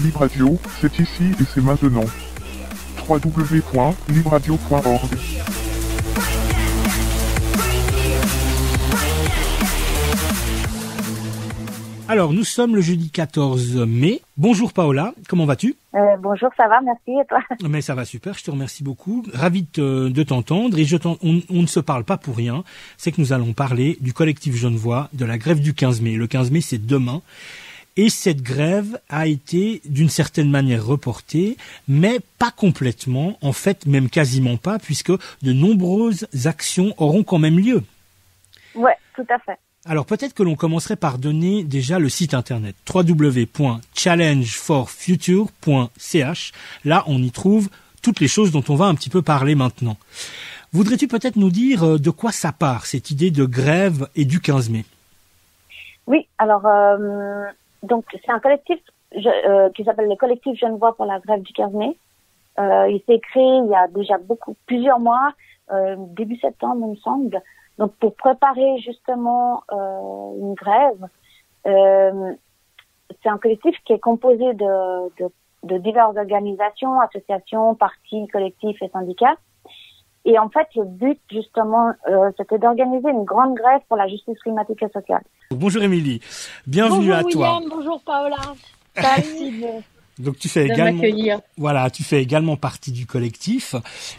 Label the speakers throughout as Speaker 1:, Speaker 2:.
Speaker 1: Lib Radio, c'est ici et c'est maintenant. www.libradio.org.
Speaker 2: Alors, nous sommes le jeudi 14 mai. Bonjour Paola, comment vas-tu ?
Speaker 3: Bonjour, ça va, merci, et toi ?
Speaker 2: Mais ça va super, je te remercie beaucoup. Ravi de t'entendre et on ne se parle pas pour rien. C'est que nous allons parler du collectif Genevois, de la grève du 15 mai. Le 15 mai, c'est demain. Et cette grève a été d'une certaine manière reportée, mais pas complètement, en fait même quasiment pas, puisque de nombreuses actions auront quand même lieu.
Speaker 3: Ouais, tout à fait.
Speaker 2: Alors peut-être que l'on commencerait par donner déjà le site internet www.challengeforfuture.ch. Là, on y trouve toutes les choses dont on va un petit peu parler maintenant. Voudrais-tu peut-être nous dire de quoi ça part, cette idée de grève et du 15 mai ?
Speaker 3: Oui, alors, donc c'est un collectif qui s'appelle le collectif Genevois pour la grève du 15 mai. Il s'est créé il y a déjà plusieurs mois, début septembre, il me semble. Donc, pour préparer justement une grève, c'est un collectif qui est composé de diverses organisations, associations, partis, collectifs et syndicats. Et en fait, le but, justement, c'était d'organiser une grande grève pour la justice climatique et sociale.
Speaker 2: Bonjour Émilie, bienvenue à toi.
Speaker 4: Bonjour William, bonjour Paola.
Speaker 3: Merci.
Speaker 2: Donc tu fais également partie du collectif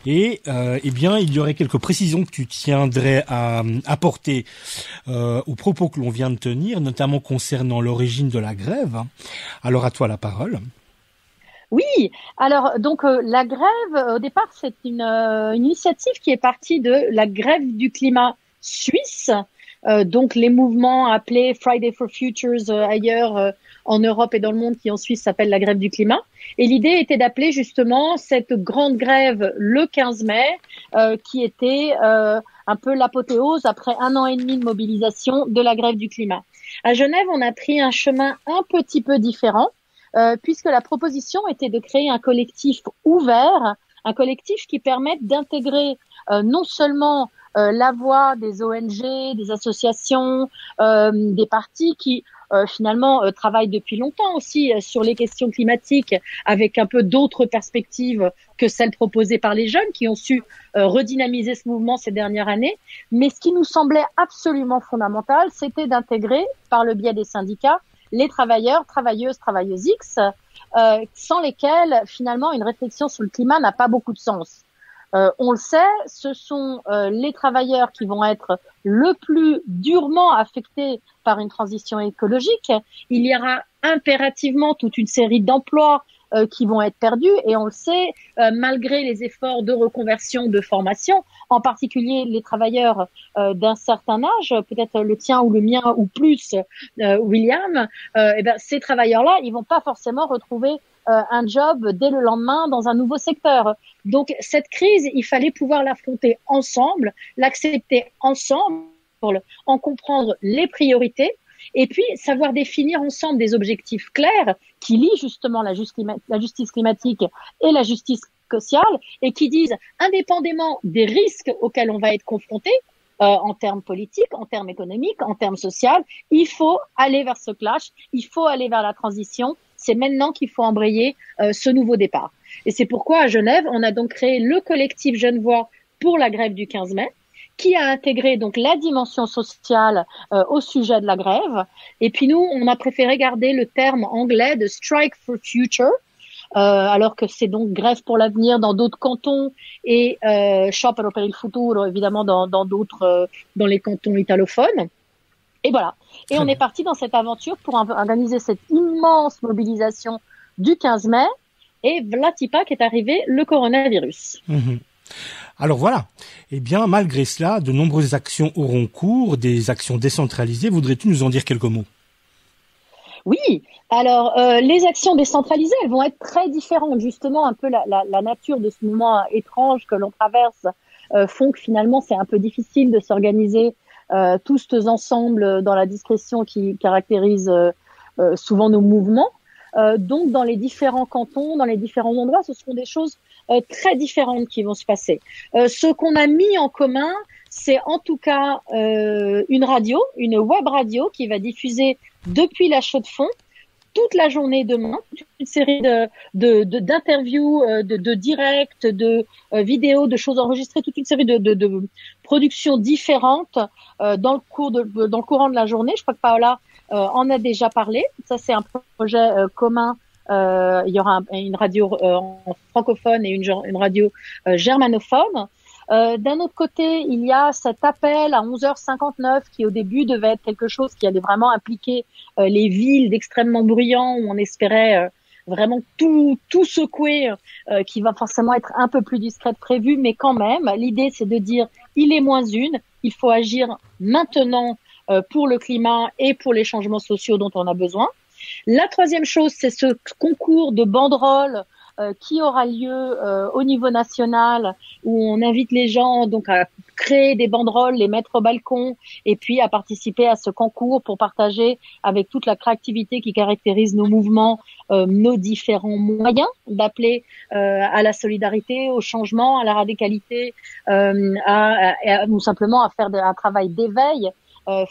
Speaker 2: et eh bien il y aurait quelques précisions que tu tiendrais à apporter aux propos que l'on vient de tenir, notamment concernant l'origine de la grève. Alors à toi la parole.
Speaker 4: Oui, alors donc la grève au départ c'est une initiative qui est partie de la grève du climat suisse. Donc les mouvements appelés Friday for Futures ailleurs en Europe et dans le monde qui en Suisse s'appelle la grève du climat. Et l'idée était d'appeler justement cette grande grève le 15 mai qui était un peu l'apothéose après 1 an et demi de mobilisation de la grève du climat. À Genève, on a pris un chemin un petit peu différent puisque la proposition était de créer un collectif ouvert, un collectif qui permette d'intégrer non seulement la voix des ONG, des associations, des partis qui finalement travaillent depuis longtemps aussi sur les questions climatiques avec un peu d'autres perspectives que celles proposées par les jeunes qui ont su redynamiser ce mouvement ces dernières années. Mais ce qui nous semblait absolument fondamental, c'était d'intégrer par le biais des syndicats les travailleurs, travailleuses X, sans lesquels finalement une réflexion sur le climat n'a pas beaucoup de sens. On le sait, ce sont les travailleurs qui vont être le plus durement affectés par une transition écologique. Il y aura impérativement toute une série d'emplois qui vont être perdus et on le sait, malgré les efforts de reconversion, de formation, en particulier les travailleurs d'un certain âge, peut-être le tien ou le mien ou plus, William, ces travailleurs-là, ils vont pas forcément retrouver un job dès le lendemain dans un nouveau secteur. Donc cette crise, il fallait pouvoir l'affronter ensemble, l'accepter ensemble, en comprendre les priorités et puis savoir définir ensemble des objectifs clairs qui lient justement la justice climatique et la justice sociale et qui disent, indépendamment des risques auxquels on va être confronté, en termes politiques, en termes économiques, en termes sociaux, il faut aller vers ce clash, il faut aller vers la transition. C'est maintenant qu'il faut embrayer ce nouveau départ. Et c'est pourquoi à Genève, on a donc créé le collectif Genevois pour la grève du 15 mai, qui a intégré donc la dimension sociale au sujet de la grève. Et puis nous, on a préféré garder le terme anglais de Strike for Future, alors que c'est donc grève pour l'avenir dans d'autres cantons et Sciopero per il futuro évidemment dans d'autres dans les cantons italophones. Et voilà. Et on est parti dans cette aventure pour organiser cette immense mobilisation du 15 mai. Et vlatipa qu'est arrivé le coronavirus.
Speaker 2: Alors voilà. Eh bien, malgré cela, de nombreuses actions auront cours, des actions décentralisées. Voudrais-tu nous en dire quelques mots ?
Speaker 4: Oui. Alors, les actions décentralisées, elles vont être très différentes. Justement, un peu la nature de ce moment étrange que l'on traverse font que finalement, c'est un peu difficile de s'organiser tous ensemble dans la discrétion qui caractérise souvent nos mouvements. Donc, dans les différents cantons, dans les différents endroits, ce seront des choses très différentes qui vont se passer. Ce qu'on a mis en commun, c'est en tout cas une radio, une web radio qui va diffuser depuis la Chaux-de-Fonds toute la journée demain, toute une série d'interviews, de directs, de vidéos, de choses enregistrées, toute une série de productions différentes dans le courant de la journée. Je crois que Paola en a déjà parlé. Ça, c'est un projet commun. Il y aura une radio francophone et une radio germanophone. D'un autre côté, il y a cet appel à 11h59 qui au début devait être quelque chose qui allait vraiment impliquer les villes d'extrêmement bruyants où on espérait vraiment tout secouer, qui va forcément être un peu plus discret que prévu, mais quand même, l'idée c'est de dire il est moins une, il faut agir maintenant pour le climat et pour les changements sociaux dont on a besoin. La troisième chose, c'est ce concours de banderoles qui aura lieu au niveau national, où on invite les gens donc à créer des banderoles, les mettre au balcon, et puis à participer à ce concours pour partager avec toute la créativité qui caractérise nos mouvements, nos différents moyens d'appeler à la solidarité, au changement, à la radicalité, ou simplement à faire un travail d'éveil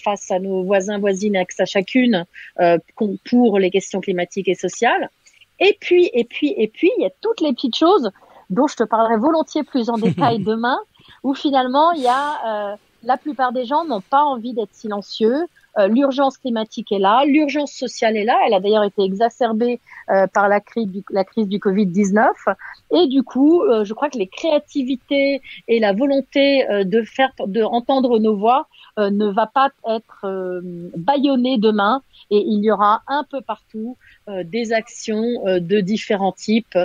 Speaker 4: face à nos voisins, voisines, à chacune pour les questions climatiques et sociales. Et puis, il y a toutes les petites choses dont je te parlerai volontiers plus en détail demain, où finalement, il y a la plupart des gens n'ont pas envie d'être silencieux. L'urgence climatique est là, l'urgence sociale est là. Elle a d'ailleurs été exacerbée par la crise du Covid-19. Et du coup, je crois que les créativités et la volonté de entendre nos voix ne va pas être bâillonnée demain. Et il y aura un peu partout des actions de différents types,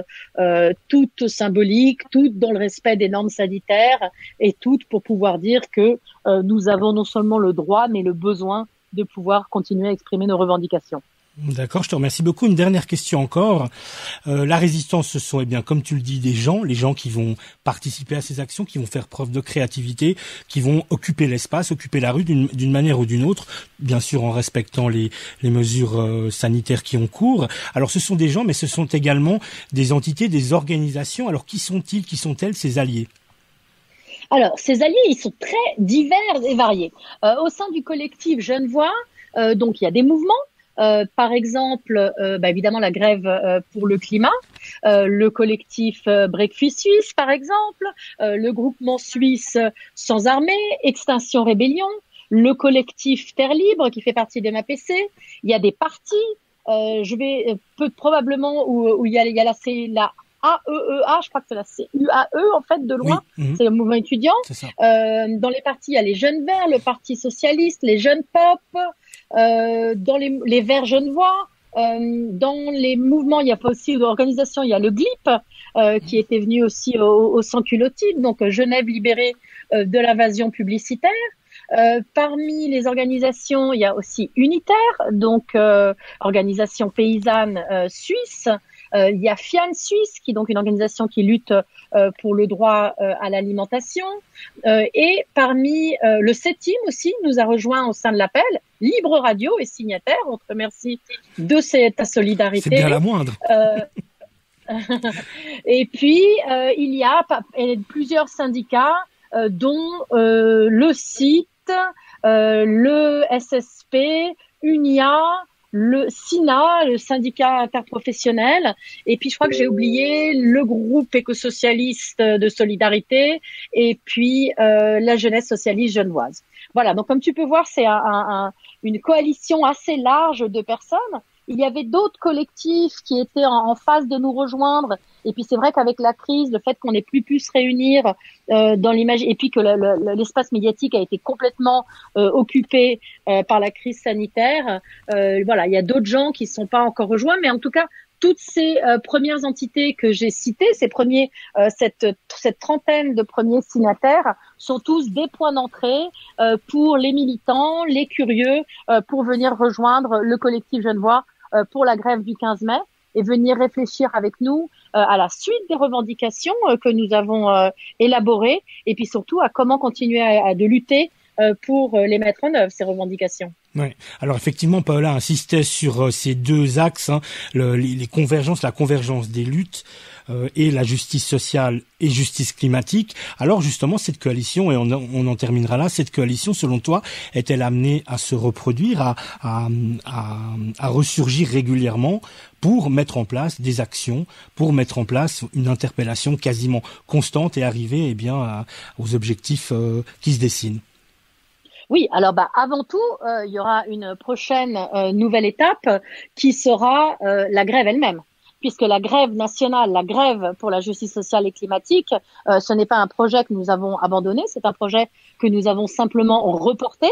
Speaker 4: toutes symboliques, toutes dans le respect des normes sanitaires et toutes pour pouvoir dire que nous avons non seulement le droit mais le besoin de pouvoir continuer à exprimer nos revendications.
Speaker 2: D'accord, je te remercie beaucoup. Une dernière question encore. La résistance, ce sont, comme tu le dis, les gens qui vont participer à ces actions, qui vont faire preuve de créativité, qui vont occuper l'espace, occuper la rue d'une manière ou d'une autre, bien sûr en respectant les mesures sanitaires qui ont cours. Alors ce sont des gens, mais ce sont également des entités, des organisations. Alors qui sont-ils, qui sont-elles, ces alliés ?
Speaker 4: Alors, ces alliés, ils sont très divers et variés. Au sein du collectif Genevois, donc il y a des mouvements. Par exemple, évidemment la grève pour le climat, le collectif Breakfast Suisse par exemple, le groupement suisse Sans Armée, Extinction Rébellion, le collectif Terre Libre qui fait partie des MAPC. Il y a des partis, probablement où il y a la AEEA, je crois que c'est la CUAE en fait de loin, oui. C'est le mouvement étudiant. Dans les partis, il y a les Jeunes Verts, le Parti Socialiste, les Jeunes Pop, dans les Verts Genevois, dans les mouvements, il y a pas aussi d'organisation, il y a le GLIP qui était venu aussi au sans-culottine, donc Genève libérée de l'invasion publicitaire. Parmi les organisations, il y a aussi Unitaire, donc organisation paysanne suisse. Il y a FIAN Suisse, qui est donc une organisation qui lutte pour le droit à l'alimentation. Et parmi le CETIM aussi, nous a rejoint au sein de l'appel, Libre Radio et signataire. On te remercie de ta solidarité.
Speaker 2: C'est bien la moindre.
Speaker 4: Et puis, il y a plusieurs syndicats, dont le CIT, le SSP, UNIA, le SINA, le syndicat interprofessionnel, et puis je crois que j'ai oublié le groupe écosocialiste de solidarité, et puis la jeunesse socialiste genevoise. Voilà, donc comme tu peux voir, c'est une coalition assez large de personnes. Il y avait d'autres collectifs qui étaient en phase de nous rejoindre. Et puis c'est vrai qu'avec la crise, le fait qu'on n'ait plus pu se réunir dans l'image, et puis que l'espace médiatique a été complètement occupé par la crise sanitaire, voilà, il y a d'autres gens qui ne sont pas encore rejoints, mais en tout cas, toutes ces premières entités que j'ai citées, cette trentaine de premiers signataires, sont tous des points d'entrée pour les militants, les curieux, pour venir rejoindre le collectif Genevois pour la grève du 15 mai et venir réfléchir avec nous à la suite des revendications que nous avons élaborées, et puis surtout à comment continuer de lutter pour les mettre en œuvre, ces revendications.
Speaker 2: Ouais. Alors effectivement, Paola insistait sur ces deux axes, hein, les convergences, la convergence des luttes et la justice sociale et justice climatique. Alors justement, cette coalition, et on en terminera là, cette coalition, selon toi, est-elle amenée à se reproduire, à ressurgir régulièrement pour mettre en place des actions, pour mettre en place une interpellation quasiment constante et arriver aux objectifs qui se dessinent?
Speaker 4: Oui, alors avant tout, il y aura une prochaine nouvelle étape qui sera la grève elle-même. Puisque la grève nationale, la grève pour la justice sociale et climatique, ce n'est pas un projet que nous avons abandonné, c'est un projet que nous avons simplement reporté.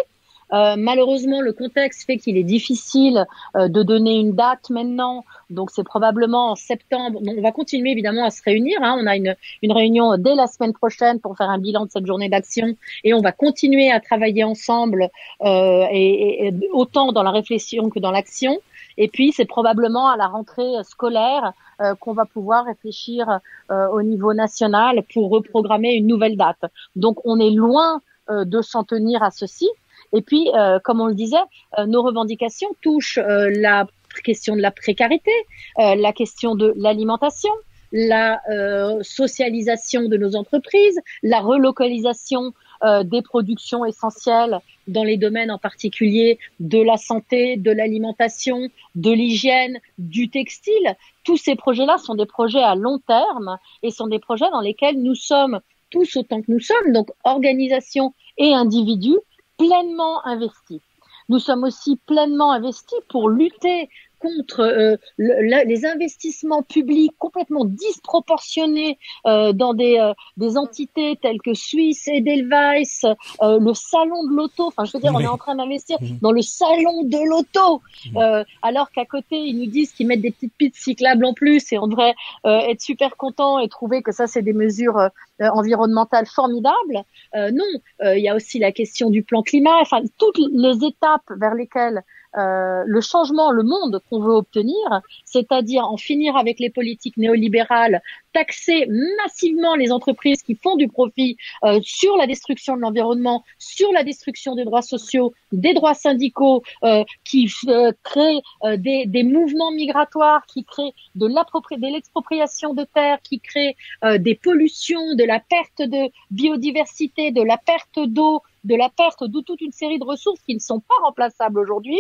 Speaker 4: Malheureusement, le contexte fait qu'il est difficile de donner une date maintenant. Donc, c'est probablement en septembre. Donc, on va continuer évidemment à se réunir. Hein. On a une réunion dès la semaine prochaine pour faire un bilan de cette journée d'action, et on va continuer à travailler ensemble, et autant dans la réflexion que dans l'action. Et puis, c'est probablement à la rentrée scolaire qu'on va pouvoir réfléchir au niveau national pour reprogrammer une nouvelle date. Donc, on est loin de s'en tenir à ceci. Et puis, comme on le disait, nos revendications touchent la question de la précarité, la question de l'alimentation, la socialisation de nos entreprises, la relocalisation des productions essentielles dans les domaines en particulier de la santé, de l'alimentation, de l'hygiène, du textile. Tous ces projets-là sont des projets à long terme et sont des projets dans lesquels nous sommes tous autant que nous sommes, donc organisations et individus, pleinement investis. Nous sommes aussi pleinement investis pour lutter contre les investissements publics complètement disproportionnés dans des entités telles que Suisse, Edelweiss, le salon de l'auto. Enfin, je veux dire, on est en train d'investir dans le salon de l'auto, alors qu'à côté, ils nous disent qu'ils mettent des petites pistes cyclables en plus et on devrait être super content et trouver que ça, c'est des mesures environnementales formidables. Non, il y a aussi la question du plan climat. Enfin, toutes les étapes vers lesquelles le changement, le monde qu'on veut obtenir, c'est-à-dire en finir avec les politiques néolibérales, taxer massivement les entreprises qui font du profit sur la destruction de l'environnement, sur la destruction des droits sociaux, des droits syndicaux, qui créent des mouvements migratoires, qui créent de l'expropriation de terres, qui créent des pollutions, de la perte de biodiversité, de la perte d'eau, de la perte de toute une série de ressources qui ne sont pas remplaçables aujourd'hui.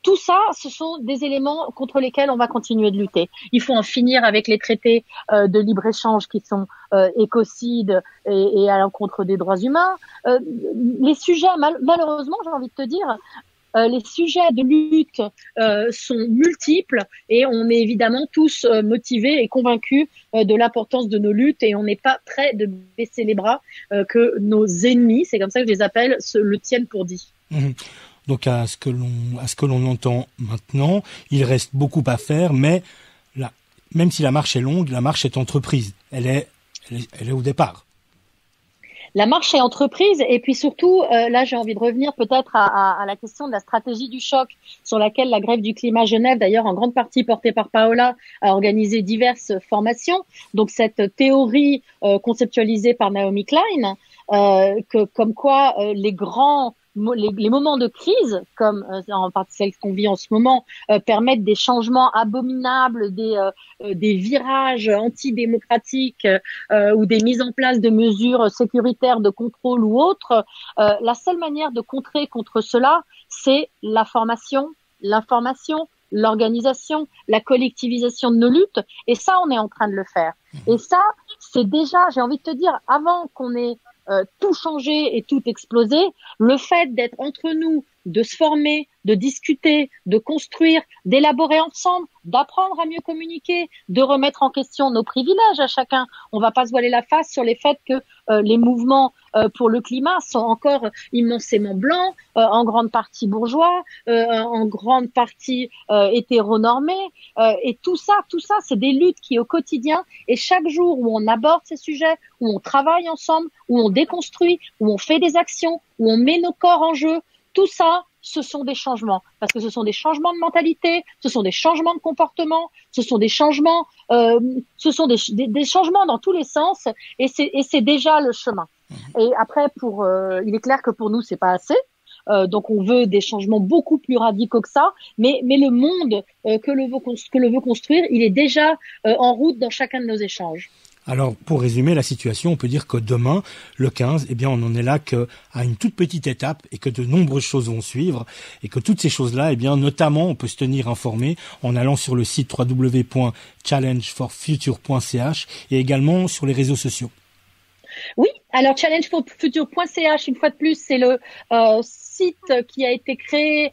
Speaker 4: Tout ça, ce sont des éléments contre lesquels on va continuer de lutter. Il faut en finir avec les traités de libre-échange qui sont écocides et à l'encontre des droits humains. Les sujets, malheureusement, j'ai envie de te dire, les sujets de lutte sont multiples et on est évidemment tous motivés et convaincus de l'importance de nos luttes et on n'est pas prêt de baisser les bras que nos ennemis, c'est comme ça que je les appelle, le tiennent pour dit.
Speaker 2: Donc à ce que l'on entend maintenant, il reste beaucoup à faire, mais même si la marche est longue, la marche est entreprise. Elle est au départ.
Speaker 4: La marche est entreprise et puis surtout, là j'ai envie de revenir peut-être à la question de la stratégie du choc sur laquelle la grève du climat Genève, d'ailleurs en grande partie portée par Paola, a organisé diverses formations. Donc cette théorie conceptualisée par Naomi Klein, comme quoi les moments de crise, comme en partie celle qu'on vit en ce moment, permettent des changements abominables, des virages antidémocratiques ou des mises en place de mesures sécuritaires de contrôle ou autres. La seule manière de contrer contre cela, c'est la formation, l'information, l'organisation, la collectivisation de nos luttes. Et ça, on est en train de le faire. Et ça, c'est déjà, j'ai envie de te dire, avant qu'on ait tout changer et tout exploser, le fait d'être entre nous, de se former, de discuter, de construire, d'élaborer ensemble, d'apprendre à mieux communiquer, de remettre en question nos privilèges à chacun. On va pas se voiler la face sur les faits que les mouvements pour le climat sont encore immensément blancs, en grande partie bourgeois, en grande partie hétéronormés, et tout ça, c'est des luttes qui au quotidien et chaque jour où on aborde ces sujets, où on travaille ensemble, où on déconstruit, où on fait des actions, où on met nos corps en jeu, tout ça, ce sont des changements, parce que ce sont des changements de mentalité, ce sont des changements de comportement, ce sont des changements, des changements dans tous les sens, et c'est déjà le chemin. Et après, il est clair que pour nous, c'est pas assez. Donc on veut des changements beaucoup plus radicaux que ça, mais le monde que le veut construire, il est déjà en route dans chacun de nos échanges.
Speaker 2: Alors, pour résumer la situation, on peut dire que demain, le 15, eh bien, on en est là qu'à une toute petite étape et que de nombreuses choses vont suivre et que toutes ces choses-là, eh bien, notamment, on peut se tenir informé en allant sur le site www.challengeforfuture.ch et également sur les réseaux sociaux.
Speaker 4: Oui, alors challengeforfuture.ch, une fois de plus, c'est le site qui a été créé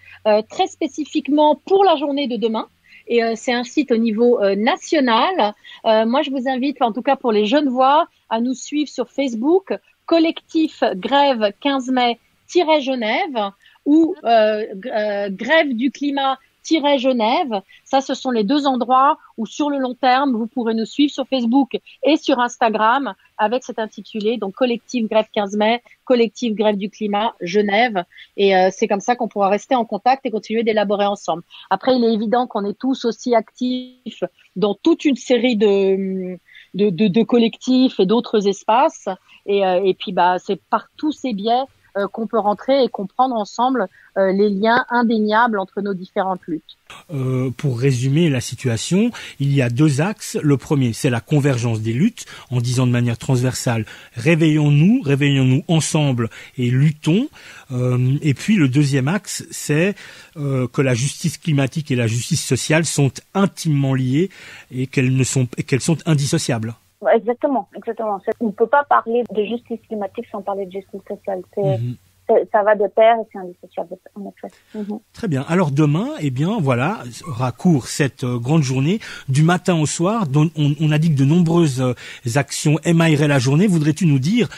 Speaker 4: très spécifiquement pour la journée de demain. Et c'est un site au niveau national. Moi, je vous invite, en tout cas pour les Genevois, à nous suivre sur Facebook, collectif grève 15 mai-Genève ou grève du climat-Genève. Ça, ce sont les deux endroits où, sur le long terme, vous pourrez nous suivre sur Facebook et sur Instagram avec cet intitulé, donc collectif grève 15 mai, collectif grève du climat Genève. Et c'est comme ça qu'on pourra rester en contact et continuer d'élaborer ensemble. Après, il est évident qu'on est tous aussi actifs dans toute une série de collectifs et d'autres espaces. Et puis, c'est par tous ces biais qu'on peut rentrer et comprendre ensemble les liens indéniables entre nos différentes luttes.
Speaker 2: Pour résumer la situation, il y a deux axes. Le premier, c'est la convergence des luttes, en disant de manière transversale, réveillons-nous ensemble et luttons. Et puis le deuxième axe, c'est que la justice climatique et la justice sociale sont intimement liées et qu'elles sont indissociables.
Speaker 3: Exactement. On ne peut pas parler de justice climatique sans parler de justice sociale. Ça va de pair et c'est indissociable, en effet.
Speaker 2: Très bien. Alors demain, eh bien, voilà, aura cours cette grande journée du matin au soir. Dont on a dit que de nombreuses actions émailleraient la journée. Voudrais-tu nous dire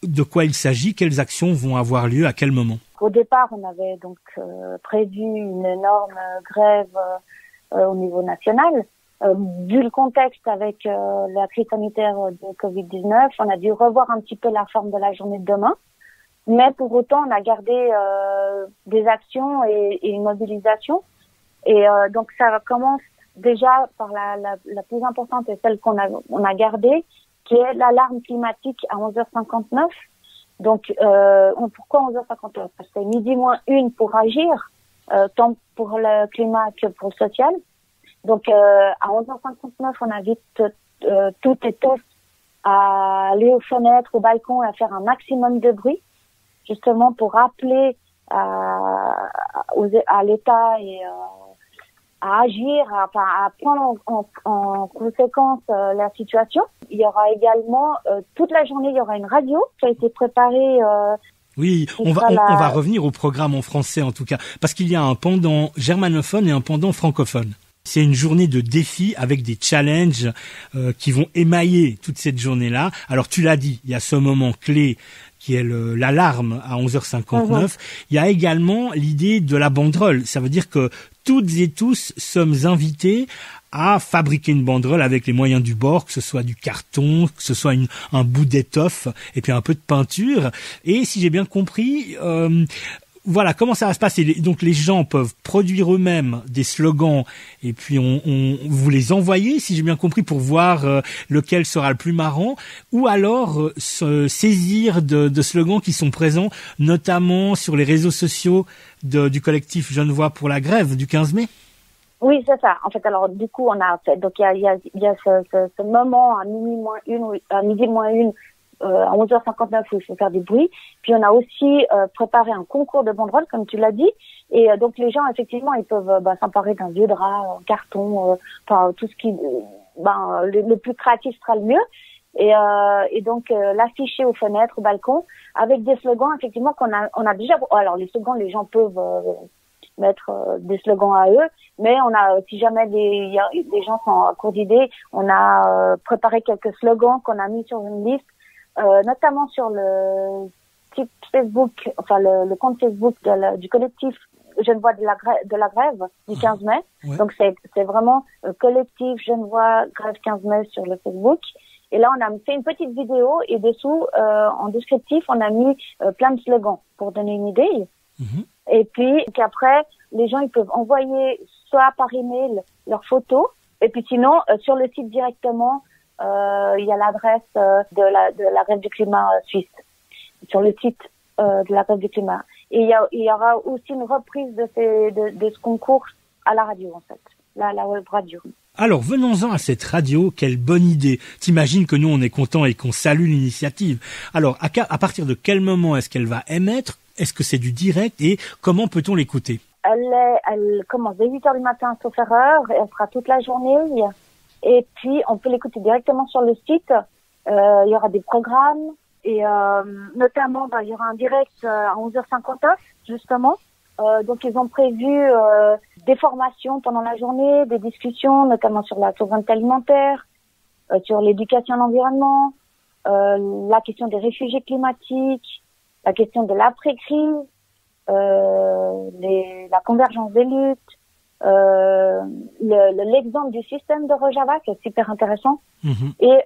Speaker 2: de quoi il s'agit, quelles actions vont avoir lieu, à quel moment?
Speaker 3: Au départ, on avait donc prévu une énorme grève au niveau national. Vu le contexte avec la crise sanitaire de Covid-19, on a dû revoir un petit peu la forme de la journée de demain. Mais pour autant, on a gardé des actions et une mobilisation. Et donc, ça commence déjà par la plus importante et celle qu'on a gardée, qui est l'alarme climatique à 11h59. Donc, pourquoi 11h59? Parce que c'est midi moins une pour agir, tant pour le climat que pour le social. Donc, à 11h59, on invite toutes et tous à aller aux fenêtres, aux balcons, à faire un maximum de bruit, justement pour rappeler à l'État et à agir, à prendre en conséquence la situation. Il y aura également, toute la journée, il y aura une radio qui a été préparée.
Speaker 2: Oui, on va revenir au programme en français en tout cas, parce qu'il y a un pendant germanophone et un pendant francophone. C'est une journée de défis avec des challenges qui vont émailler toute cette journée-là. Alors tu l'as dit, il y a ce moment clé qui est l'alarme à 11h59. Il y a également l'idée de la banderole. Ça veut dire que toutes et tous sommes invités à fabriquer une banderole avec les moyens du bord, que ce soit du carton, que ce soit un bout d'étoffe et puis un peu de peinture. Et si j'ai bien compris, voilà comment ça va se passer. Donc les gens peuvent produire eux-mêmes des slogans et puis vous les envoyez, si j'ai bien compris, pour voir lequel sera le plus marrant, ou alors se saisir de slogans qui sont présents notamment sur les réseaux sociaux du collectif Genevois pour la grève du 15 mai.
Speaker 3: Oui, c'est ça. En fait, alors du coup, on a fait. Donc il y a ce moment à midi moins une. À 11h59 où il faut faire du bruit. Puis on a aussi préparé un concours de banderoles, comme tu l'as dit. Et donc les gens, effectivement, ils peuvent s'emparer d'un vieux drap, un carton, tout ce qui, le plus créatif sera le mieux. Et donc l'afficher aux fenêtres, aux balcons, avec des slogans, effectivement, qu'on a déjà. Alors les slogans, les gens peuvent mettre des slogans à eux, mais on a, si jamais des gens sont à court d'idées, on a préparé quelques slogans qu'on a mis sur une liste. Notamment sur le site Facebook, enfin le compte Facebook du collectif Genevois de la grève du 15 mai. Ouais. Donc c'est vraiment collectif Genevois grève 15 mai sur le Facebook. Et là on a fait une petite vidéo et dessous en descriptif on a mis plein de slogans pour donner une idée. Et puis qu'après les gens ils peuvent envoyer soit par email leurs photos et puis sinon sur le site directement. Il y a l'adresse de la grève du climat suisse sur le site de la grève du climat. Et il y aura aussi une reprise de ce concours à la radio, en fait. La web radio.
Speaker 2: Alors, venons-en à cette radio. Quelle bonne idée. T'imagines que nous, on est contents et qu'on salue l'initiative. Alors, à partir de quel moment est-ce qu'elle va émettre? Est-ce que c'est du direct? Et comment peut-on l'écouter?
Speaker 3: Elle commence dès 8h du matin, sauf erreur. Elle sera toute la journée. Et puis, on peut l'écouter directement sur le site. Il y aura des programmes. Et notamment, il y aura un direct à 11h59, justement. Donc, ils ont prévu des formations pendant la journée, des discussions, notamment sur la souveraineté alimentaire, sur l'éducation à l'environnement, la question des réfugiés climatiques, la question de l'après-crise, la convergence des luttes, l'exemple du système de Rojava, qui est super intéressant, et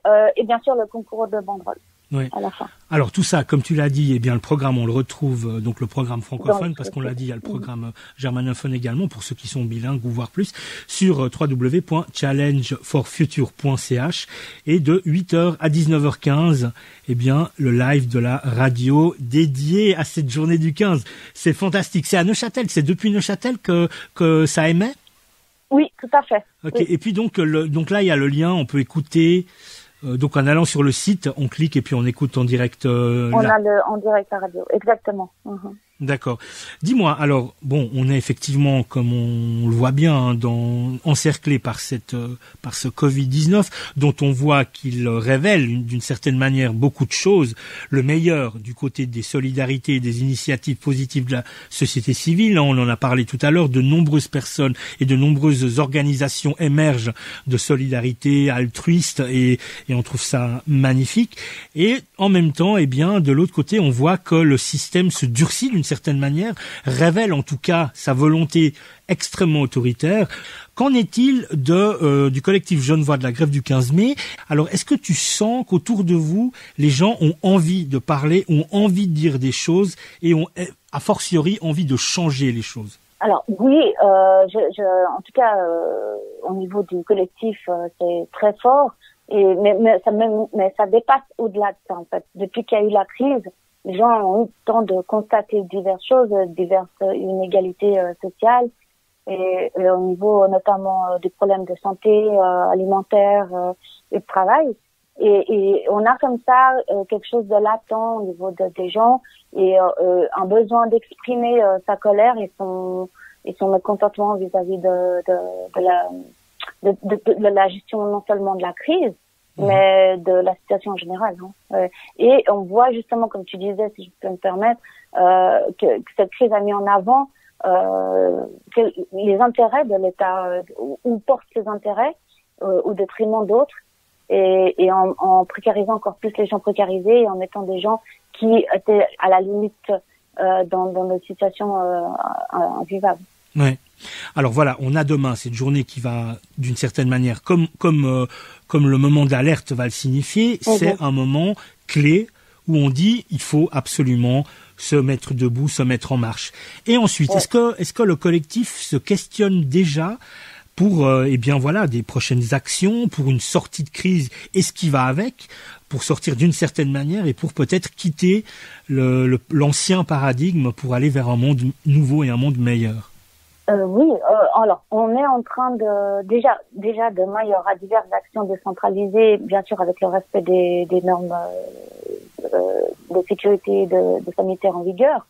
Speaker 3: bien sûr le concours de banderole.
Speaker 2: Oui.
Speaker 3: À la fin.
Speaker 2: Alors tout ça, comme tu l'as dit, eh bien le programme on le retrouve donc le programme francophone parce qu'on l'a dit, il y a le programme germanophone également pour ceux qui sont bilingues ou voire plus sur www.challengeforfuture.ch et de 8h à 19h15, eh bien le live de la radio dédié à cette journée du 15. C'est fantastique, c'est à Neuchâtel, c'est depuis Neuchâtel que ça émet?
Speaker 3: Oui, tout à fait.
Speaker 2: OK,
Speaker 3: oui.
Speaker 2: Et puis donc là il y a le lien, on peut écouter donc en allant sur le site, on clique et puis on écoute en direct.
Speaker 3: On a en direct à radio, exactement.
Speaker 2: D'accord. Dis-moi, alors bon, on est effectivement, comme on le voit bien, encerclé par ce Covid-19, dont on voit qu'il révèle d'une certaine manière beaucoup de choses. Le meilleur du côté des solidarités et des initiatives positives de la société civile. On en a parlé tout à l'heure. De nombreuses personnes et de nombreuses organisations émergent de solidarité altruiste et on trouve ça magnifique. Et en même temps, eh bien, de l'autre côté, on voit que le système se durcit d'une certaine manière, révèle en tout cas sa volonté extrêmement autoritaire. Qu'en est-il du collectif Genevois de la grève du 15 mai? Alors, est-ce que tu sens qu'autour de vous, les gens ont envie de parler, ont envie de dire des choses et ont, a fortiori, envie de changer les choses?
Speaker 3: Alors oui, en tout cas, au niveau du collectif, c'est très fort. Mais ça dépasse au-delà de ça, en fait. Depuis qu'il y a eu la crise, les gens ont eu le temps de constater diverses choses, diverses inégalités sociales, et au niveau notamment des problèmes de santé alimentaire et de travail. Et on a comme ça quelque chose de latent au niveau des gens et un besoin d'exprimer sa colère et son mécontentement vis-à-vis de la gestion non seulement de la crise, mais de la situation en général. Et on voit justement, comme tu disais, si je peux me permettre, que cette crise a mis en avant que les intérêts de l'État, où portent les intérêts au détriment d'autres, et en précarisant encore plus les gens précarisés et en mettant des gens qui étaient à la limite dans des situations invivables.
Speaker 2: Ouais. Alors voilà, on a demain cette journée qui va, d'une certaine manière, comme le moment d'alerte va le signifier, c'est un moment clé où on dit il faut absolument se mettre debout, se mettre en marche. Et ensuite, est-ce que le collectif se questionne déjà pour des prochaines actions, pour une sortie de crise et ce qui va avec, pour sortir d'une certaine manière et pour peut-être quitter l'ancien paradigme pour aller vers un monde nouveau et un monde meilleur?
Speaker 3: Oui, alors on est en train de déjà demain il y aura diverses actions décentralisées, bien sûr avec le respect des normes de sécurité de sanitaire en vigueur,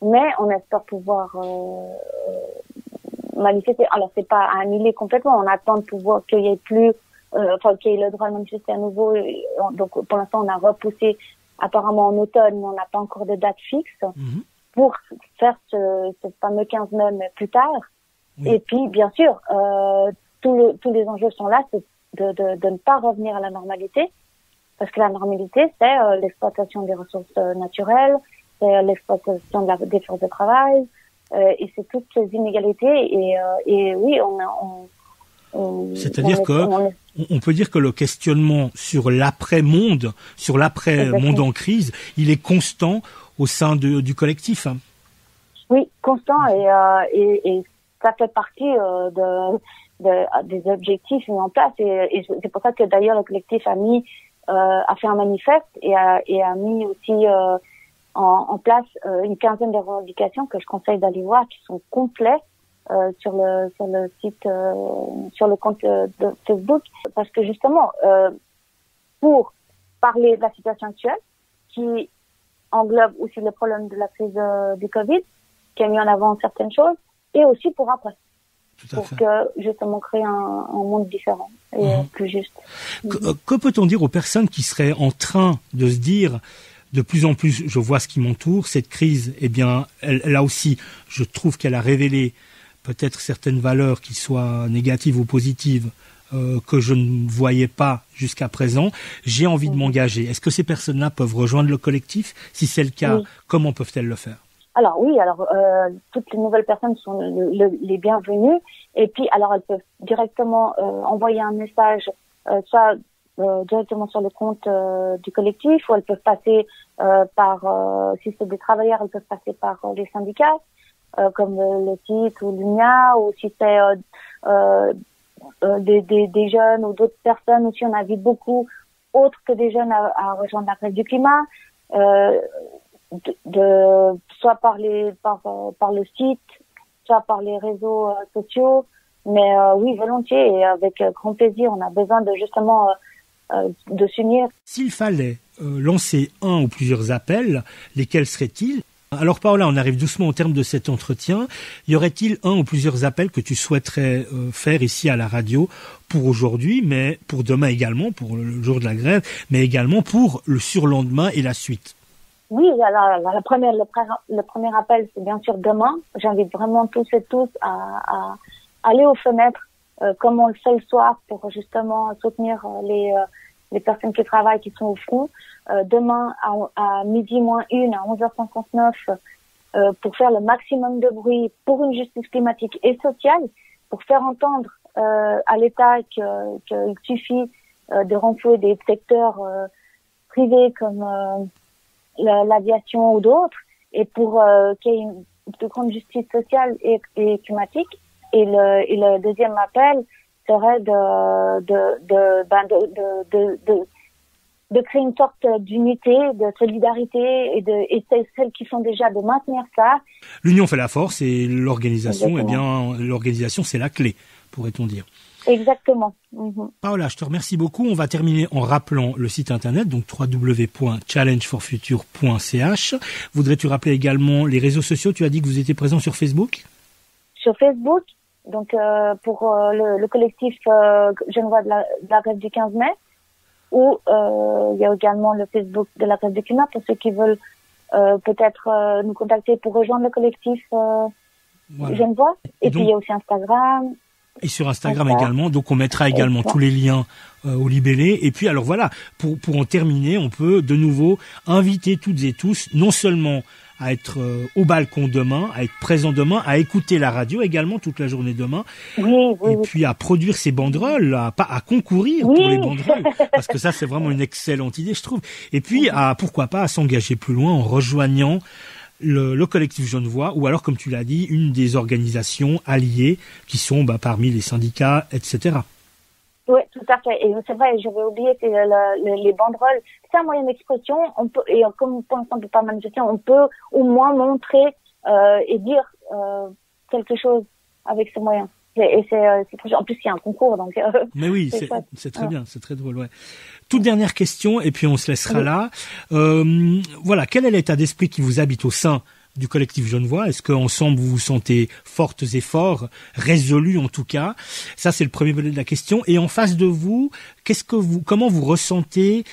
Speaker 3: mais on espère pouvoir manifester. Alors c'est pas à annuler complètement, on attend de pouvoir qu'il y ait plus, qu'il y ait le droit de manifester à nouveau. Donc pour l'instant on a repoussé apparemment en automne, mais on n'a pas encore de date fixe. Pour faire ce fameux 15 mai plus tard. Oui. Et puis, bien sûr, tous les enjeux sont là, c'est de ne pas revenir à la normalité, parce que la normalité, c'est l'exploitation des ressources naturelles, c'est l'exploitation des forces de travail, et c'est toutes ces inégalités. Et oui,
Speaker 2: c'est-à-dire on peut dire que le questionnement sur l'après-monde, monde en crise, il est constant au sein du collectif.
Speaker 3: Oui, constant et ça fait partie des objectifs mis en place et c'est pour ça que d'ailleurs le collectif a fait un manifeste et a mis aussi en place une quinzaine de revendications que je conseille d'aller voir, qui sont complets sur le site, sur le compte de Facebook, parce que justement, pour parler de la situation actuelle, qui englobe aussi le problème de la crise du Covid, qui a mis en avant certaines choses, et aussi pour après. Pour que, justement, créer un monde différent et plus juste.
Speaker 2: Que peut-on dire aux personnes qui seraient en train de se dire, de plus en plus, je vois ce qui m'entoure, cette crise, eh bien, là aussi, je trouve qu'elle a révélé peut-être certaines valeurs qui soient négatives ou positives, que je ne voyais pas jusqu'à présent, j'ai envie de m'engager. Est-ce que ces personnes-là peuvent rejoindre le collectif? Si c'est le cas, comment peuvent-elles le faire?
Speaker 3: Alors oui, toutes les nouvelles personnes sont les bienvenues. Et puis, alors elles peuvent directement envoyer un message, soit directement sur le compte du collectif, ou elles peuvent passer si c'est des travailleurs, elles peuvent passer par les syndicats, comme le site ou l'UNIA, ou si c'est des jeunes ou d'autres personnes aussi, on invite beaucoup autres que des jeunes à rejoindre la grève du climat, soit par le site, soit par les réseaux sociaux, mais oui, volontiers et avec grand plaisir. On a besoin de justement de s'unir.
Speaker 2: S'il fallait lancer un ou plusieurs appels, lesquels seraient-ils? Alors Paola, on arrive doucement au terme de cet entretien. Y aurait-il un ou plusieurs appels que tu souhaiterais faire ici à la radio pour aujourd'hui, mais pour demain également, pour le jour de la grève, mais également pour le surlendemain et la suite?
Speaker 3: Oui, alors le premier appel, c'est bien sûr demain. J'invite vraiment tous et tous à aller aux fenêtres, comme on le fait le soir, pour justement soutenir les personnes qui travaillent, qui sont au front. Demain à midi moins 1, à 11h59, pour faire le maximum de bruit pour une justice climatique et sociale, pour faire entendre à l'État qu'il suffit de renflouer des secteurs privés comme l'aviation ou d'autres, et pour qu'il y ait une plus grande justice sociale et climatique. Et le deuxième appel serait de créer une sorte d'unité, de solidarité et celles qui sont déjà de maintenir ça.
Speaker 2: L'union fait la force et l'organisation, l'organisation c'est la clé, pourrait-on dire.
Speaker 3: Exactement.
Speaker 2: Paola, je te remercie beaucoup. On va terminer en rappelant le site internet, donc www.challengeforfuture.ch. Voudrais-tu rappeler également les réseaux sociaux? Tu as dit que vous étiez présent sur Facebook?
Speaker 3: Sur Facebook, donc pour le collectif Genevois de la grève du 15 mai, ou il y a également le Facebook de la grève du climat pour ceux qui veulent peut-être nous contacter pour rejoindre le collectif Genevois. Et puis il y a aussi Instagram.
Speaker 2: Et sur Instagram également, donc on mettra également tous les liens au libellé. Et puis alors voilà, pour en terminer, on peut de nouveau inviter toutes et tous, non seulement à être au balcon demain, à être présent demain, à écouter la radio également toute la journée demain, puis à produire ces banderoles, à concourir pour les banderoles, parce que ça c'est vraiment une excellente idée je trouve. Et puis pourquoi pas à s'engager plus loin en rejoignant le collectif Genevois, ou alors comme tu l'as dit, une des organisations alliées qui sont parmi les syndicats, etc.
Speaker 3: Oui, tout à fait. Et c'est vrai, j'avais oublié que les banderoles, c'est un moyen d'expression. On peut, et comme pour l'instant on peut pas manifester, on peut au moins montrer et dire quelque chose avec ce moyen. Et c'est très, en plus il y a un concours, donc.
Speaker 2: Mais oui, c'est très bien, c'est très drôle. Ouais. Toute dernière question, et puis on se laissera là. Voilà, quel est l'état d'esprit qui vous habite au sein du collectif Genevois? Est-ce qu'ensemble vous vous sentez fortes et forts, résolus en tout cas? Ça c'est le premier volet de la question. Et en face de vous, comment vous ressentez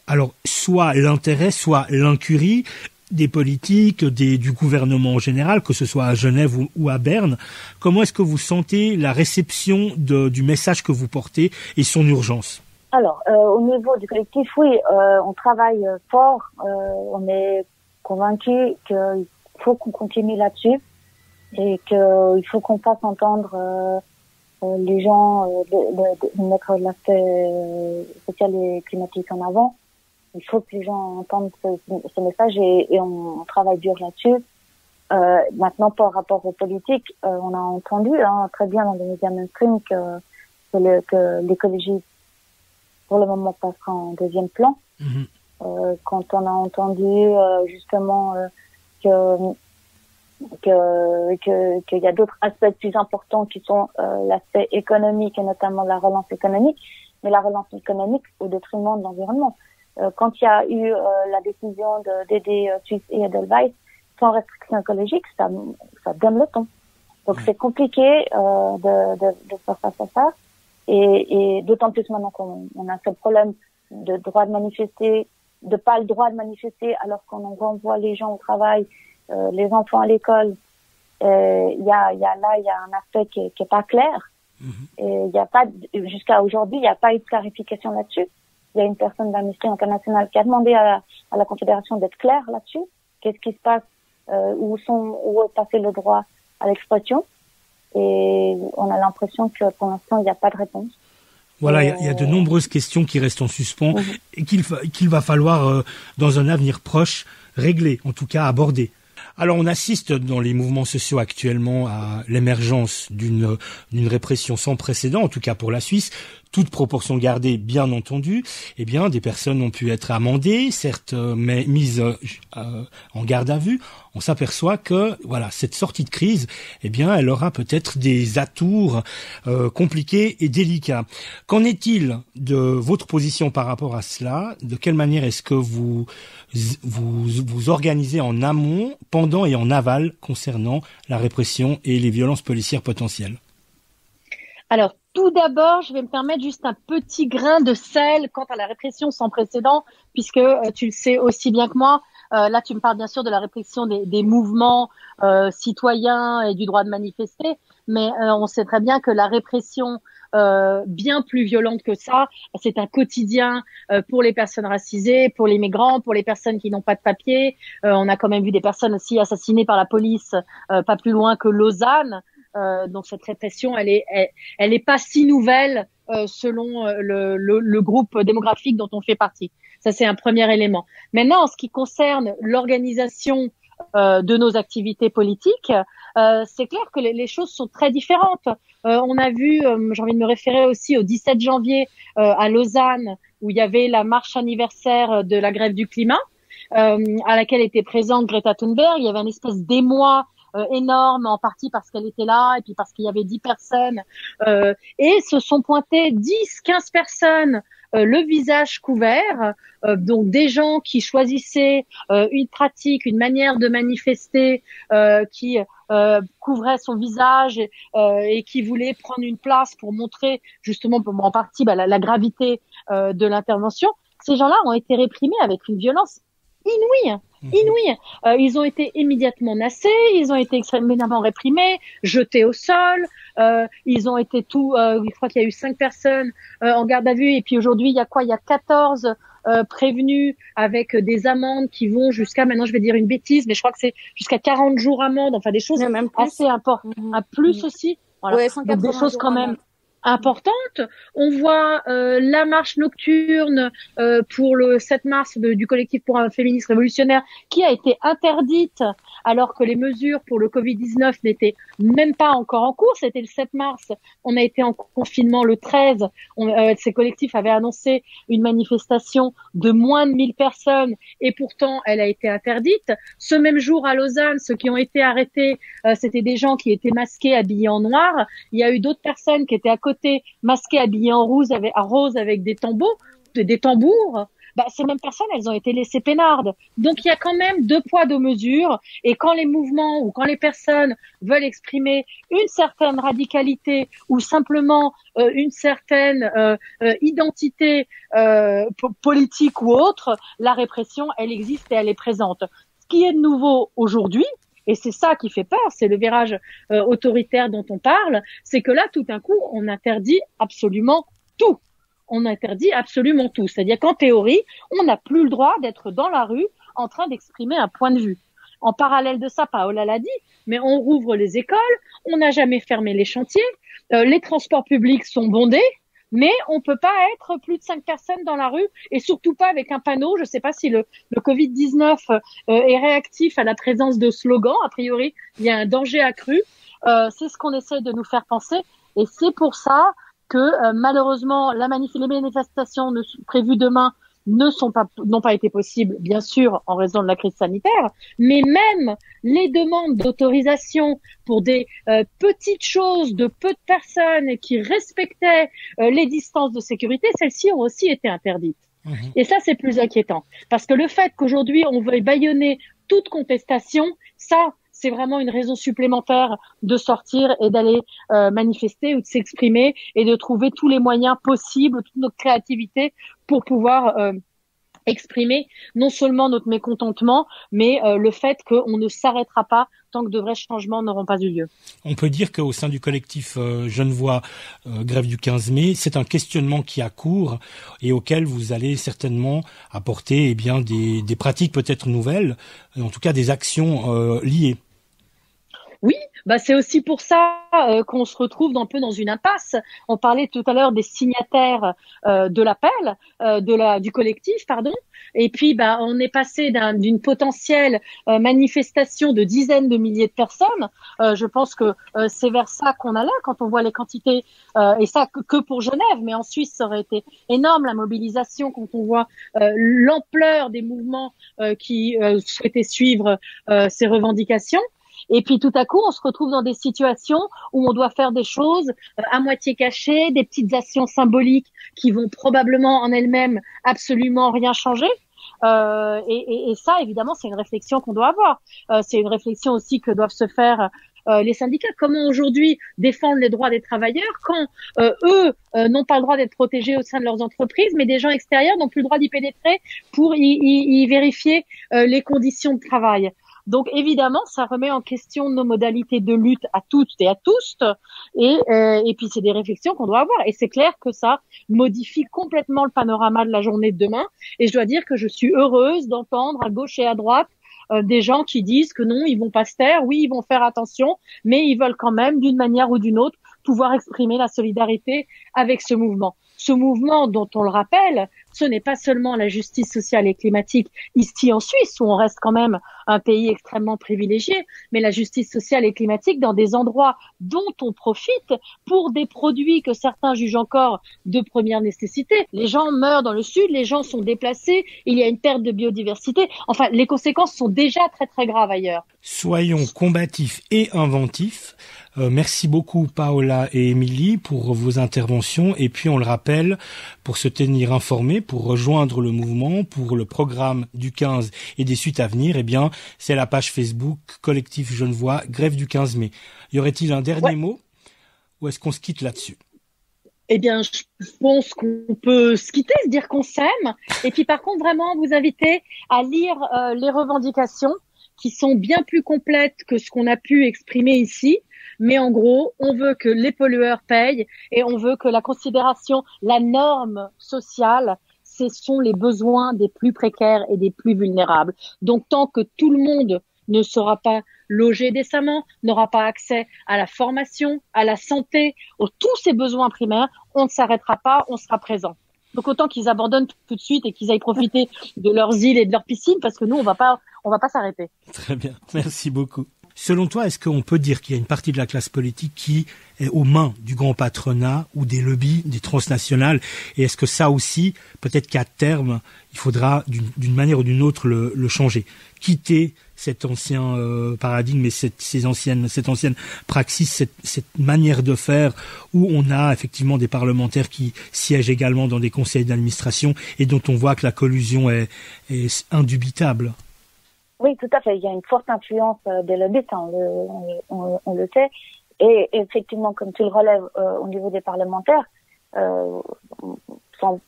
Speaker 2: alors soit l'intérêt, soit l'incurie des politiques, du gouvernement en général, que ce soit à Genève ou à Berne? Comment est-ce que vous sentez la réception du message que vous portez et son urgence?
Speaker 3: Alors, au niveau du collectif, oui, on travaille fort, on est convaincu qu'il faut qu'on continue là-dessus et qu'il faut qu'on fasse entendre les gens, de mettre l'aspect social et climatique en avant. Il faut que les gens entendent ce message et on travaille dur là-dessus. Maintenant, par rapport aux politiques, on a entendu très bien dans les médias mainstream que l'écologie, pour le moment, passera en deuxième plan. quand on a entendu justement qu'il y a d'autres aspects plus importants qui sont l'aspect économique et notamment la relance économique, mais la relance économique au détriment de l'environnement. Quand il y a eu la décision d'aider Suisse et Edelweiss sans restriction écologique, ça donne le ton. Donc c'est compliqué de faire face à ça, et d'autant plus maintenant qu'on a ce problème de droit de manifester, de pas le droit de manifester alors qu'on renvoie les gens au travail, les enfants à l'école. Il y a un aspect qui est pas clair. Et il y a pas, jusqu'à aujourd'hui, il n'y a pas eu de clarification là-dessus. Il y a une personne d'Amnesty International qui a demandé à la Confédération d'être claire là-dessus. Qu'est-ce qui se passe, où est passé le droit à l'expression? Et on a l'impression que pour l'instant, il n'y a pas de réponse.
Speaker 2: Voilà, il y a de nombreuses questions qui restent en suspens et qu'il va falloir, dans un avenir proche, régler, en tout cas aborder. Alors on assiste dans les mouvements sociaux actuellement à l'émergence d'une répression sans précédent, en tout cas pour la Suisse, toute proportion gardée bien entendu. Eh bien, des personnes ont pu être amendées, certes, mais mises en garde à vue. On s'aperçoit que voilà, cette sortie de crise, eh bien, elle aura peut-être des atours compliqués et délicats. Qu'en est-il de votre position par rapport à cela? De quelle manière est-ce que vous organisez en amont, pendant et en aval concernant la répression et les violences policières potentielles?
Speaker 4: Alors, tout d'abord, je vais me permettre juste un petit grain de sel quant à la répression sans précédent, puisque tu le sais aussi bien que moi. Là, tu me parles bien sûr de la répression des mouvements citoyens et du droit de manifester, mais on sait très bien que la répression bien plus violente que ça, c'est un quotidien pour les personnes racisées, pour les migrants, pour les personnes qui n'ont pas de papier. On a quand même vu des personnes aussi assassinées par la police pas plus loin que Lausanne. Donc cette répression, elle est pas si nouvelle selon le groupe démographique dont on fait partie. Ça, c'est un premier élément. Maintenant, en ce qui concerne l'organisation de nos activités politiques, c'est clair que les choses sont très différentes. On a vu, j'ai envie de me référer aussi au 17 janvier à Lausanne, où il y avait la marche anniversaire de la grève du climat, à laquelle était présente Greta Thunberg. Il y avait une espèce d'émoi énorme, en partie parce qu'elle était là et puis parce qu'il y avait 10 personnes et se sont pointées 10-15 personnes le visage couvert, donc des gens qui choisissaient une pratique, une manière de manifester qui couvrait son visage et qui voulait prendre une place pour montrer justement en partie la gravité de l'intervention. Ces gens-là ont été réprimés avec une violence inouïe. Ils ont été immédiatement nassés, ils ont été extrêmement réprimés, jetés au sol, ils ont été je crois qu'il y a eu 5 personnes en garde à vue, et puis aujourd'hui il y a 14 prévenus avec des amendes qui vont jusqu'à, maintenant je vais dire une bêtise, mais je crois que c'est jusqu'à 40 jours amende, enfin des choses assez importantes, à plus aussi, voilà. Ouais, donc des choses quand même importante. On voit la marche nocturne pour le 7 mars du collectif pour un féminisme révolutionnaire qui a été interdite alors que les mesures pour le Covid-19 n'étaient même pas encore en cours. C'était le 7 mars. On a été en confinement le 13. Ces collectifs avaient annoncé une manifestation de moins de 1000 personnes et pourtant elle a été interdite. Ce même jour à Lausanne, ceux qui ont été arrêtés, c'était des gens qui étaient masqués, habillés en noir. Il y a eu d'autres personnes qui étaient à côté masquées, habillées en rose avec des tambours. Ces mêmes personnes, elles ont été laissées peinardes. Donc il y a quand même 2 poids 2 mesures, et quand les mouvements ou quand les personnes veulent exprimer une certaine radicalité ou simplement une certaine identité politique ou autre, la répression, elle existe et elle est présente. Ce qui est de nouveau aujourd'hui, et c'est ça qui fait peur, c'est le virage autoritaire dont on parle, c'est que là, tout d'un coup, on interdit absolument tout. On interdit absolument tout. C'est-à-dire qu'en théorie, on n'a plus le droit d'être dans la rue en train d'exprimer un point de vue. En parallèle de ça, Paola l'a dit, mais on rouvre les écoles, on n'a jamais fermé les chantiers, les transports publics sont bondés, mais on peut pas être plus de 5 personnes dans la rue, et surtout pas avec un panneau. Je sais pas si le Covid-19 est réactif à la présence de slogans. A priori, il y a un danger accru. C'est ce qu'on essaie de nous faire penser, et c'est pour ça que malheureusement les manifestations prévues demain n'ont pas été possibles, bien sûr, en raison de la crise sanitaire, mais même les demandes d'autorisation pour des petites choses de peu de personnes qui respectaient les distances de sécurité, celles-ci ont aussi été interdites. Et ça, c'est plus inquiétant. Parce que le fait qu'aujourd'hui, on veuille bâillonner toute contestation, ça, c'est vraiment une raison supplémentaire de sortir et d'aller manifester ou de s'exprimer et de trouver tous les moyens possibles, toute notre créativité pour pouvoir exprimer non seulement notre mécontentement, mais le fait qu'on ne s'arrêtera pas tant que de vrais changements n'auront pas eu lieu.
Speaker 2: On peut dire qu'au sein du collectif Genevois Grève du 15 mai, c'est un questionnement qui a cours et auquel vous allez certainement apporter des pratiques peut-être nouvelles, en tout cas des actions liées.
Speaker 4: Oui, c'est aussi pour ça qu'on se retrouve un peu dans une impasse. On parlait tout à l'heure des signataires de l'appel, du collectif, pardon. Et puis, on est passé d'une potentielle manifestation de dizaines de milliers de personnes. Je pense que c'est vers ça qu'on allait quand on voit les quantités, et ça que pour Genève, mais en Suisse, ça aurait été énorme la mobilisation quand on voit l'ampleur des mouvements qui souhaitaient suivre ces revendications. Et puis tout à coup, on se retrouve dans des situations où on doit faire des choses à moitié cachées, des petites actions symboliques qui vont probablement en elles-mêmes absolument rien changer. Et ça, évidemment, c'est une réflexion qu'on doit avoir. C'est une réflexion aussi que doivent se faire les syndicats. Comment aujourd'hui défendre les droits des travailleurs quand eux n'ont pas le droit d'être protégés au sein de leurs entreprises, mais des gens extérieurs n'ont plus le droit d'y pénétrer pour y vérifier les conditions de travail. Donc évidemment, ça remet en question nos modalités de lutte à toutes et à tous, et puis c'est des réflexions qu'on doit avoir. Et c'est clair que ça modifie complètement le panorama de la journée de demain. Et je dois dire que je suis heureuse d'entendre à gauche et à droite des gens qui disent que non, ils vont pas se taire, oui, ils vont faire attention, mais ils veulent quand même, d'une manière ou d'une autre, pouvoir exprimer la solidarité avec ce mouvement. Ce mouvement dont on le rappelle, ce n'est pas seulement la justice sociale et climatique ici en Suisse, où on reste quand même un pays extrêmement privilégié, mais la justice sociale et climatique dans des endroits dont on profite pour des produits que certains jugent encore de première nécessité. Les gens meurent dans le sud, les gens sont déplacés, il y a une perte de biodiversité. Enfin, les conséquences sont déjà très très graves ailleurs.
Speaker 2: Soyons combatifs et inventifs. Merci beaucoup Paola et Émilie pour vos interventions, et puis on le rappelle, pour se tenir informé, pour rejoindre le mouvement, pour le programme du 15 et des suites à venir, c'est la page Facebook Collectif Genevois Grève du 15 mai. Y aurait-il un dernier mot ou est-ce qu'on se quitte là-dessus?
Speaker 4: Je pense qu'on peut se quitter, se dire qu'on s'aime, et puis par contre vraiment vous inviter à lire les revendications qui sont bien plus complètes que ce qu'on a pu exprimer ici. Mais en gros, on veut que les pollueurs payent et on veut que la considération, la norme sociale, ce sont les besoins des plus précaires et des plus vulnérables. Donc tant que tout le monde ne sera pas logé décemment, n'aura pas accès à la formation, à la santé, à tous ces besoins primaires, on ne s'arrêtera pas, on sera présent. Donc autant qu'ils abandonnent tout de suite et qu'ils aillent profiter de leurs îles et de leurs piscines, parce que nous, on va pas s'arrêter.
Speaker 2: Très bien, merci beaucoup. Selon toi, est-ce qu'on peut dire qu'il y a une partie de la classe politique qui est aux mains du grand patronat ou des lobbies, des transnationales? Et est-ce que ça aussi, peut-être qu'à terme, il faudra d'une manière ou d'une autre le changer, quitter cet ancien paradigme et cette ancienne praxis, cette manière de faire où on a effectivement des parlementaires qui siègent également dans des conseils d'administration et dont on voit que la collusion est indubitable?
Speaker 3: Oui, tout à fait. Il y a une forte influence des lobbies, on le sait. Et effectivement, comme tu le relèves au niveau des parlementaires, sans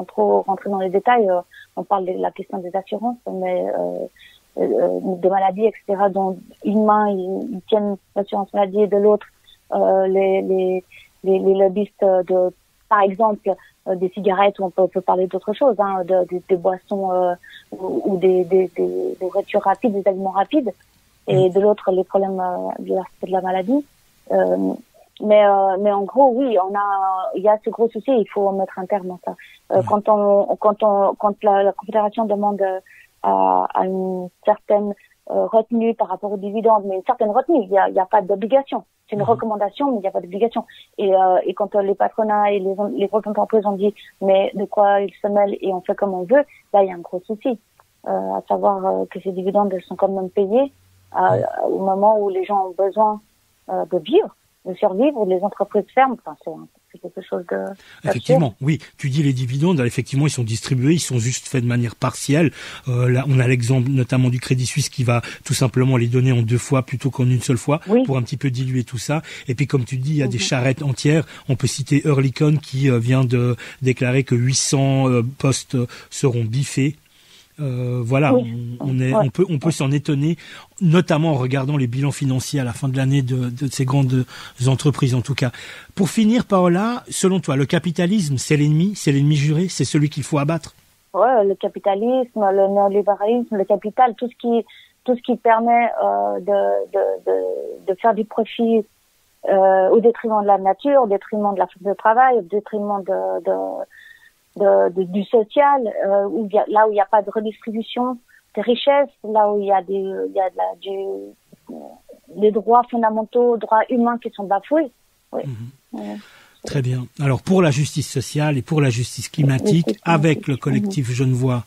Speaker 3: trop rentrer dans les détails, on parle de la question des assurances, mais des maladies, etc., dont une main, ils tiennent l'assurance maladie et de l'autre, les lobbyistes de, par exemple, des cigarettes, ou on peut parler d'autres choses, des boissons ou des nourritures rapides, des aliments rapides, et de l'autre les problèmes de la maladie. Mais en gros, oui, il y a ce gros souci, il faut mettre un terme à ça. Quand la Confédération demande à une certaine retenue par rapport aux dividendes, mais une certaine retenue. Il y a pas d'obligation. C'est une recommandation, mais il n'y a pas d'obligation. Et quand les patronats et les grosses entreprises ont dit mais de quoi ils se mêlent et on fait comme on veut, là il y a un gros souci. À savoir que ces dividendes sont quand même payés au moment où les gens ont besoin de vivre, de survivre, où les entreprises ferment. Enfin, c'est quelque chose de...
Speaker 2: Effectivement, oui. Tu dis les dividendes, effectivement, ils sont distribués, ils sont juste faits de manière partielle. Là, on a l'exemple notamment du Crédit Suisse qui va tout simplement les donner en 2 fois plutôt qu'en une seule fois pour un petit peu diluer tout ça. Et puis, comme tu dis, il y a des charrettes entières. On peut citer Oerlikon qui vient de déclarer que 800 postes seront biffés. Voilà, on peut s'en étonner, notamment en regardant les bilans financiers à la fin de l'année de ces grandes entreprises en tout cas. Pour finir, Paola, selon toi, le capitalisme, c'est l'ennemi juré, c'est celui qu'il faut abattre?
Speaker 3: Ouais, le capitalisme, le néolibéralisme, le capital, tout ce qui permet de faire du profit au détriment de la nature, au détriment de la force de travail, au détriment du social, là où il n'y a pas de redistribution des richesses, là où il y a des droits fondamentaux, droits humains qui sont bafoués. Oui.
Speaker 2: Très bien. Alors pour la justice sociale et pour la justice climatique, avec le collectif Genevois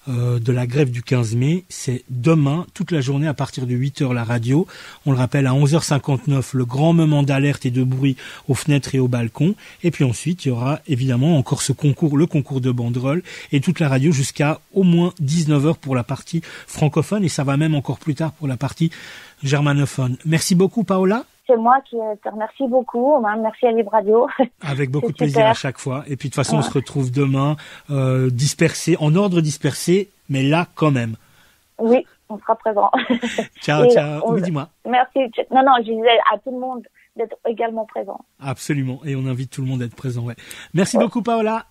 Speaker 2: de la grève du 15 mai, c'est demain, toute la journée à partir de 8h la radio. On le rappelle, à 11h59, le grand moment d'alerte et de bruit aux fenêtres et aux balcons. Et puis ensuite, il y aura évidemment encore le concours de banderoles et toute la radio jusqu'à au moins 19h pour la partie francophone et ça va même encore plus tard pour la partie germanophone. Merci beaucoup, Paola.
Speaker 3: C'est moi qui te remercie beaucoup. Merci à Libre Radio.
Speaker 2: Avec beaucoup de plaisir à chaque fois. Et puis de toute façon, on se retrouve demain, en ordre dispersé, mais là quand même.
Speaker 3: Oui, on sera présent.
Speaker 2: Ciao. Oui, dis-moi.
Speaker 3: Merci. Non, je disais à tout le monde d'être également présent.
Speaker 2: Absolument. Et on invite tout le monde à être présent. Ouais. Merci beaucoup, Paola.